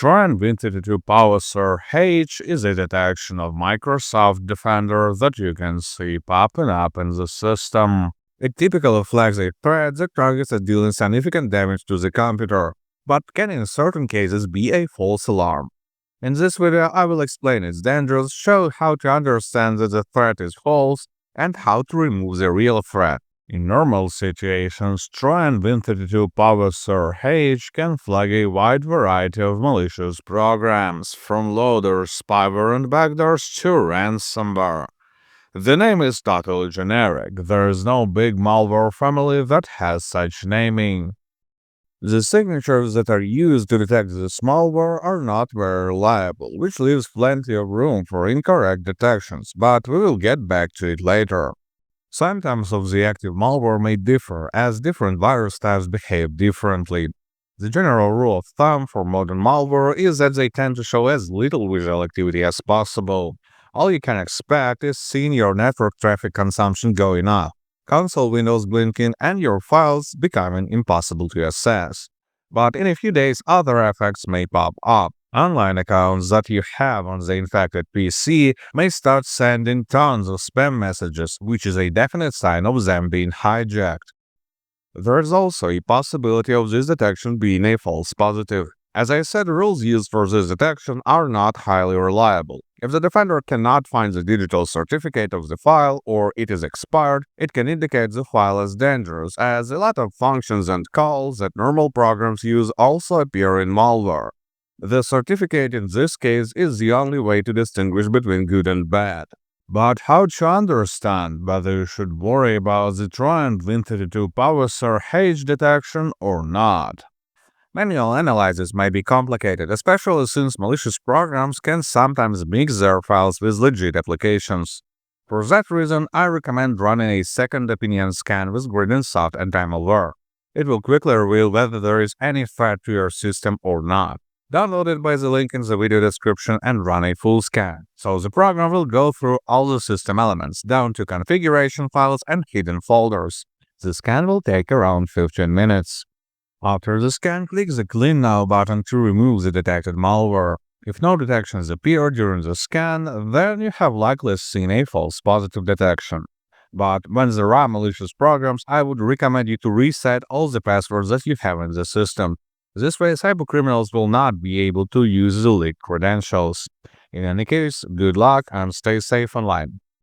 Trojan Win32 Powessere.H is a detection of Microsoft Defender that you can see popping up in the system. It typically flags a threat that targets at dealing significant damage to the computer, but can in certain cases be a false alarm. In this video, I will explain its dangers, show how to understand that the threat is false, and how to remove the real threat. In normal situations, Trojan Win32 Powessere.H can flag a wide variety of malicious programs, from loaders, spyware and backdoors to ransomware. The name is totally generic. There is no big malware family that has such naming. The signatures that are used to detect this malware are not very reliable, which leaves plenty of room for incorrect detections, but we will get back to it later. Symptoms of the active malware may differ, as different virus types behave differently. The general rule of thumb for modern malware is that they tend to show as little visual activity as possible. All you can expect is seeing your network traffic consumption going up, console windows blinking, and your files becoming impossible to access. But in a few days, other effects may pop up. Online accounts that you have on the infected PC may start sending tons of spam messages, which is a definite sign of them being hijacked. There is also a possibility of this detection being a false positive. As I said, rules used for this detection are not highly reliable. If the defender cannot find the digital certificate of the file or it is expired, it can indicate the file as dangerous, as a lot of functions and calls that normal programs use also appear in malware. The certificate in this case is the only way to distinguish between good and bad. But how to understand whether you should worry about the Trojan Win32 Powessere.H detection or not? Manual analysis may be complicated, especially since malicious programs can sometimes mix their files with legit applications. For that reason, I recommend running a second opinion scan with Win32 anti-malware. It will quickly reveal whether there is any threat to your system or not. Download it by the link in the video description and run a full scan, so the program will go through all the system elements, down to configuration files and hidden folders. The scan will take around 15 minutes. After the scan, click the Clean Now button to remove the detected malware. If no detections appear during the scan, then you have likely seen a false positive detection. But when there are malicious programs, I would recommend you to reset all the passwords that you have in the system. This way, cybercriminals will not be able to use the leaked credentials. In any case, good luck and stay safe online.